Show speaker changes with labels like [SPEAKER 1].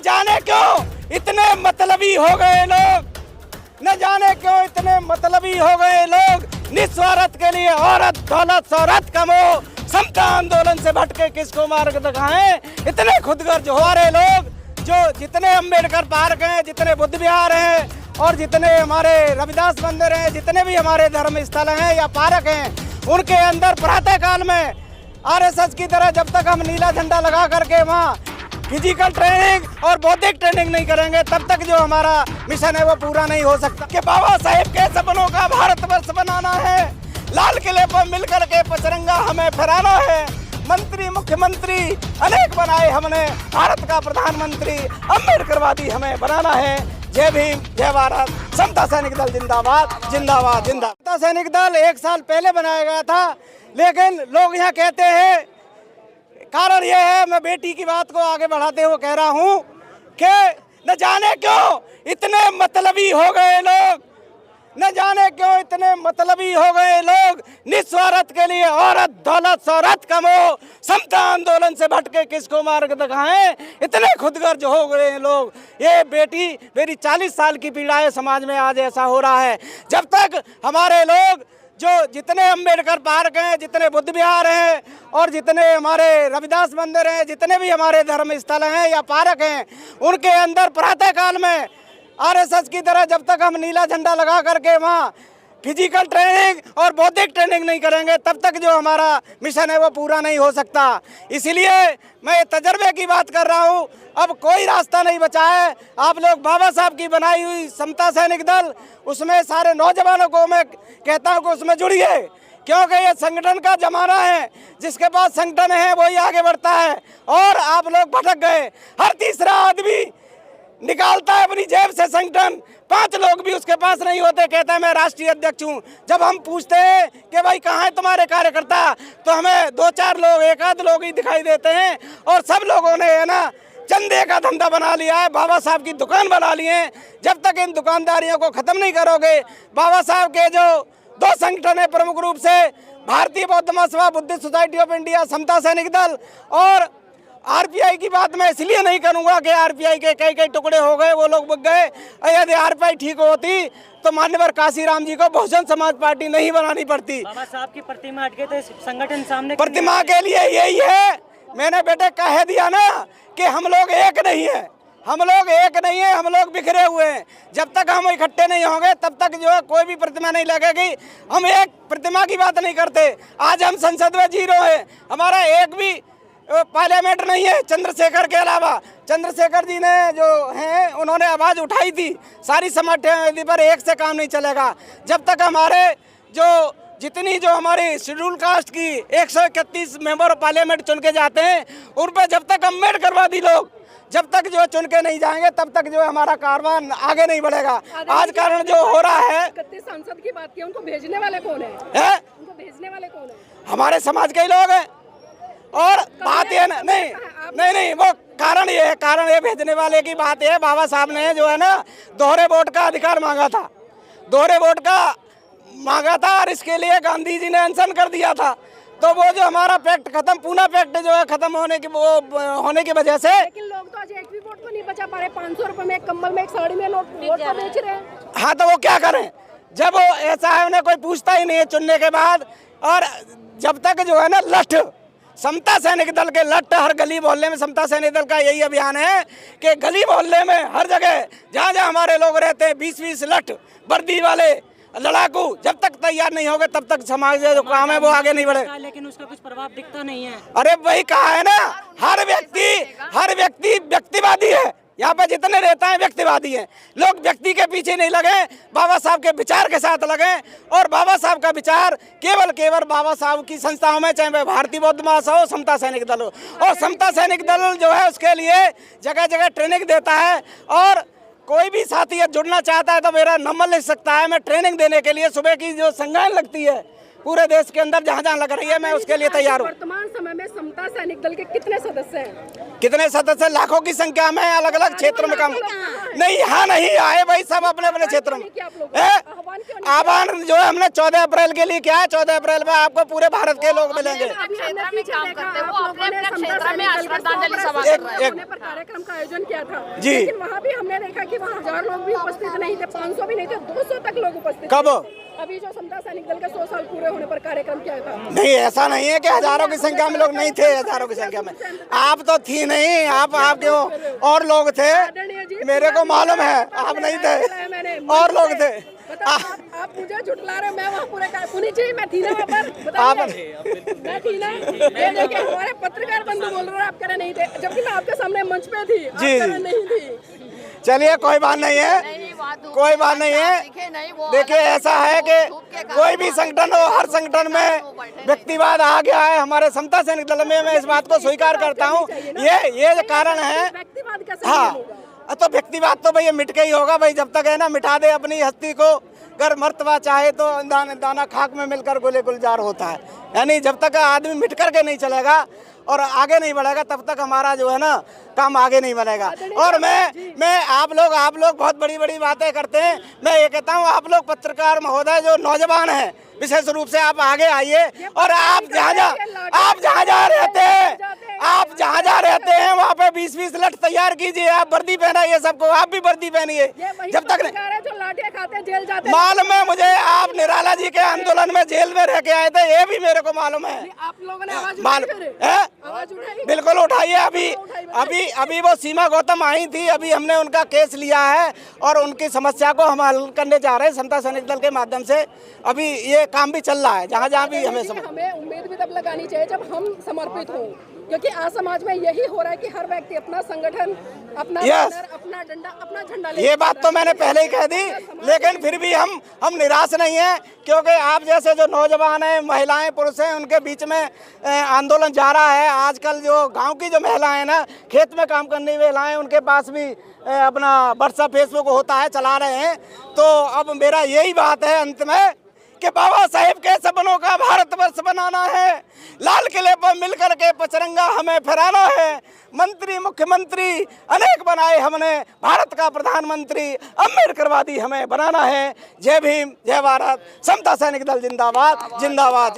[SPEAKER 1] जाने क्यों इतने मतलबी हो गए लोग, न जाने क्यों इतने मतलबी हो गए लोग। निस्वार्थ के लिए औरत दौलत शोहरत कमो, समता आंदोलन से भटके किसको मार्ग दिखाएं। इतने खुदगर्ज हो रहे लोग, जो जितने अम्बेडकर पार्क हैं, जितने बुद्ध विहार हैं और जितने हमारे रविदास मंदिर हैं, जितने भी हमारे धर्म स्थल हैं या पार्क हैं, उनके अंदर प्रातः काल में आरएसएस की तरह जब तक हम नीला झंडा लगा करके वहाँ फिजिकल ट्रेनिंग और बौद्धिक ट्रेनिंग नहीं करेंगे, तब तक जो हमारा मिशन है वो पूरा नहीं हो सकता। कि बाबा साहेब के सपनों का भारतवर्ष बनाना है, लाल किले पर मिलकर के पचरंगा हमें फहराना है। मंत्री मुख्यमंत्री अनेक बनाए हमने, भारत का प्रधानमंत्री अम्बेडकरवादी हमें बनाना है। जय भीम, जय भारत। समता सैनिक दल जिंदाबाद जिंदाबाद जिंदाबाद। समता सैनिक दल 1 साल पहले बनाया गया था, लेकिन लोग यहाँ कहते हैं, कारण यह है, मैं बेटी की बात को आगे बढ़ाते हुए कह रहा हूँ कि न जाने क्यों इतने मतलबी हो गए लोग, न जाने क्यों इतने मतलबी हो गए लोग। निस्वार्थ के लिए औरत दौलत शोहरत कमो, समता आंदोलन से भटके किसको मार्ग दिखाएं। इतने खुदगर्ज हो गए लोग। ये बेटी मेरी 40 साल की पीड़ा है, समाज में आज ऐसा हो रहा है। जब तक हमारे लोग जो जितने अम्बेडकर पार्क हैं, जितने बुद्ध विहार हैं और जितने हमारे रविदास मंदिर हैं, जितने भी हमारे धर्म स्थल हैं या पार्क हैं, उनके अंदर प्रातः काल में आरएसएस की तरह जब तक हम नीला झंडा लगा करके वहाँ फिजिकल ट्रेनिंग और बौद्धिक ट्रेनिंग नहीं करेंगे, तब तक जो हमारा मिशन है वो पूरा नहीं हो सकता। इसलिए मैं तजर्बे की बात कर रहा हूँ। अब कोई रास्ता नहीं बचा है। आप लोग बाबा साहब की बनाई हुई समता सैनिक दल, उसमें सारे नौजवानों को मैं कहता हूँ कि उसमें जुड़िए, क्योंकि ये संगठन का जमाना है। जिसके पास संगठन है वही आगे बढ़ता है, और आप लोग भटक गए। हर तीसरा आदमी निकालता है अपनी जेब से संगठन, 5 लोग भी उसके पास नहीं होते, कहता है मैं राष्ट्रीय अध्यक्ष हूँ। जब हम पूछते हैं कि भाई कहाँ है तुम्हारे कार्यकर्ता, तो हमें 2-4 लोग, 1-आध लोग ही दिखाई देते हैं, और सब लोगों ने है ना चंदे का धंधा बना लिया है, बाबा साहब की दुकान बना ली है। जब तक इन दुकानदारियों को खत्म नहीं करोगे, बाबा साहब के जो 2 संगठन है प्रमुख रूप से, भारतीय बौद्ध महासभा, बुद्धिस्ट सोसाइटी ऑफ इंडिया, समता सैनिक दल और आरपीआई की बात मैं इसलिए नहीं करूंगा कि आरपीआई के कई टुकड़े हो गए, वो लोग बिक गए। यदि आरपीआई ठीक होती तो मान्यवर काशीराम जी को बहुजन समाज पार्टी नहीं बनानी पड़ती।
[SPEAKER 2] बाबा साहब की प्रतिमा हट गई तो संगठन सामने
[SPEAKER 1] प्रतिमा के लिए यही है, मैंने बेटे कह दिया ना कि हम लोग एक नहीं है, हम लोग एक नहीं है, हम लोग बिखरे हुए हैं। जब तक हम इकट्ठे नहीं होंगे तब तक जो है कोई भी प्रतिमा नहीं लगेगी। हम एक प्रतिमा की बात नहीं करते। आज हम संसद में 0 है, हमारा एक भी पार्लियामेंट नहीं है चंद्रशेखर के अलावा। चंद्रशेखर जी ने जो हैं उन्होंने आवाज़ उठाई थी सारी समाज पर, एक से काम नहीं चलेगा। जब तक हमारे जो जितनी जो हमारी शेड्यूल कास्ट की 131 मेंबर ऑफ पार्लियामेंट चुन के जाते हैं, उन पर जब तक अम्बेडकरवादी लोग जब तक जो चुन के नहीं जाएंगे तब तक जो हमारा कारवां आगे नहीं बढ़ेगा। आज कारण जो हो रहा है,
[SPEAKER 3] 31 सांसद की बात की, उनको भेजने वाले कौन है? उनको भेजने वाले कौन है?
[SPEAKER 1] हमारे समाज के लोग हैं। और बात ये नहीं, वो कारण ये भेजने वाले की बात है, बाबा साहब ने जो है ना दोहरे वोट का अधिकार मांगा था, दोहरे वोट का मांगा था, और इसके लिए गांधी जी ने अनशन कर दिया था। तो वो जो हमारा पैक्ट खत्म, पूना पैक्ट जो है खत्म होने की वजह से,
[SPEAKER 3] लेकिन लोग तो आज एक भी वोट को नहीं बचा पा रहे। 500 रुपए में एक कंबल में एक साड़ी में वोट को बेच रहे हैं।
[SPEAKER 1] हाँ, तो वो क्या करें जब वो ऐसा है, उन्हें कोई पूछता ही नहीं है चुनने के बाद। और जब तक जो है ना लठ समता सैनिक दल के लठ हर गली मोहल्ले में, समता सैनिक दल का यही अभियान है कि गली मोहल्ले में हर जगह जहाँ जहाँ हमारे लोग रहते हैं 20-20 लठ वर्दी वाले लड़ाकू जब तक तैयार नहीं होंगे तब तक समाज जो काम है वो आगे नहीं बढ़ेगा।
[SPEAKER 2] लेकिन उसका कुछ प्रभाव दिखता नहीं है।
[SPEAKER 1] अरे वही कहा है ना, हर व्यक्ति व्यक्तिवादी है। यहाँ पे जितने रहता है व्यक्तिवादी है। लोग व्यक्ति के पीछे नहीं लगे, बाबा साहब के विचार के साथ लगे। और बाबा साहब का विचार केवल बाबा साहब की संस्थाओं में, चाहे वह भारतीय बौद्ध महासभा हो, समता सैनिक दल हो, और समता सैनिक दल जो है उसके लिए जगह जगह ट्रेनिंग देता है। और कोई भी साथी जुड़ना चाहता है तो मेरा नंबर लिख सकता है। मैं ट्रेनिंग देने के लिए सुबह की जो संज्ञान लगती है पूरे देश के अंदर जहाँ जहाँ लग रही है, मैं उसके लिए तैयार हूँ।
[SPEAKER 3] वर्तमान समय में समता सैनिक दल के कितने सदस्य हैं?
[SPEAKER 1] कितने सदस्य? लाखों की संख्या में, अलग अलग क्षेत्र में काम नहीं, यहाँ नहीं आए भाई, सब अपने अपने क्षेत्र में। आह्वान जो है हमने 14 अप्रैल के लिए किया है। 14 अप्रैल में आपको पूरे भारत के लोग मिलेंगे।
[SPEAKER 4] क्षेत्र में काम करते हैं, वो अपने अपने क्षेत्र में आज श्रद्धांजलि सभा
[SPEAKER 3] एक
[SPEAKER 4] कर
[SPEAKER 3] कार्यक्रम का आयोजन किया था
[SPEAKER 1] जी।
[SPEAKER 3] लेकिन वहाँ भी हमने देखा कि वहाँ 1000 लोग भी उपस्थित नहीं थे, 500 भी नहीं थे, 200 तक लोग उपस्थित
[SPEAKER 1] कब?
[SPEAKER 3] थे। अभी जो समता सैनिक दल के 100 साल पूरे होने पर कार्यक्रम किया था।
[SPEAKER 1] नहीं, ऐसा नहीं है कि हजारों की संख्या में लोग नहीं थे। हजारों की संख्या में आप तो थी नहीं, आप क्यों, और लोग थे, मेरे को मालूम है आप नहीं थे, और लोग थे।
[SPEAKER 3] आप मुझे झुटला रहे, मैं वहाँ पूरे पुनी जी मैं थी ना वहाँ पर, आप मैं थी ना। ये देखिए हमारे पत्रकार बंधु बोल रहे हैं आप कह रहे नहीं थे, जबकि मैं आपके सामने मंच पे थी, आप कह रहे नहीं थी।
[SPEAKER 1] चलिए कोई बात नहीं है, कोई बात नहीं है। देखिए ऐसा है कि कोई भी संगठन हो, हर संगठन में व्यक्तिवाद आ गया है। हमारे समता सैनिक दल में मैं इस बात को स्वीकार करता हूँ। ये कारण है।
[SPEAKER 3] व्यक्तिवाद कैसे
[SPEAKER 1] हाँ, तो व्यक्तिवाद तो भाई मिट के ही होगा भाई, जब तक है ना मिटा दे अपनी हस्ती को। अगर मर्तबा चाहे तो दाना खाक में मिलकर गुले गुलजार होता है। यानी जब तक आदमी मिट करके नहीं चलेगा और आगे नहीं बढ़ेगा तब तक हमारा जो है ना काम आगे नहीं बढ़ेगा। और मैं आप लोग बहुत बड़ी बड़ी बातें करते हैं। मैं ये कहता हूँ आप लोग पत्रकार महोदय जो नौजवान हैं, विशेष रूप से आप आगे आइए और आप जहाँ जहाँ रहते हैं वहाँ पे 20-20 लठ तैयार कीजिए। आप वर्दी पहनाइए सबको, आप भी वर्दी पहनिए। जब तक
[SPEAKER 3] जो लाठियाँ खाते हैं जेल जाते हैं।
[SPEAKER 1] मालूम है मुझे, आप निराला जी के आंदोलन में जेल में रह के आए थे, ये भी मेरे को मालूम है।
[SPEAKER 3] आप लोगों ने आवाज उठाई?
[SPEAKER 1] बिल्कुल उठाइए। अभी वो सीमा गौतम आई थी, अभी हमने उनका केस लिया है और उनकी समस्या को हम हल करने जा रहे हैं समता सैनिक दल के माध्यम से। अभी ये काम भी चल रहा है जहाँ जहाँ भी हमें
[SPEAKER 3] उम्मीद भी तब लगानी चाहिए जब हम समर्पित हों, क्योंकि आज समाज में यही हो रहा है कि हर व्यक्ति अपना संगठन, अपना अपना डंडा, अपना झंडा।
[SPEAKER 1] ये बात तो मैंने पहले ही कह दी, लेकिन फिर भी हम निराश नहीं हैं, क्योंकि आप जैसे जो नौजवान हैं, महिलाएं, पुरुष हैं, उनके बीच में आंदोलन जा रहा है। आजकल जो गांव की जो महिलाएं हैं ना, खेत में काम करने वाली महिलाएं, उनके पास भी अपना व्हाट्सएप फेसबुक होता है, चला रहे हैं। तो अब मेरा यही बात है अंत में कि बाबा साहेब के सपनों का भारतवर्ष बनाना है। लाल किले पर मिलकर के पचरंगा हमें फहराना है। मंत्री मुख्यमंत्री अनेक बनाए हमने, भारत का प्रधानमंत्री अम्बेडकरवादी हमें बनाना है। जय भीम, जय भारत, समता सैनिक दल जिंदाबाद, जिंदाबाद।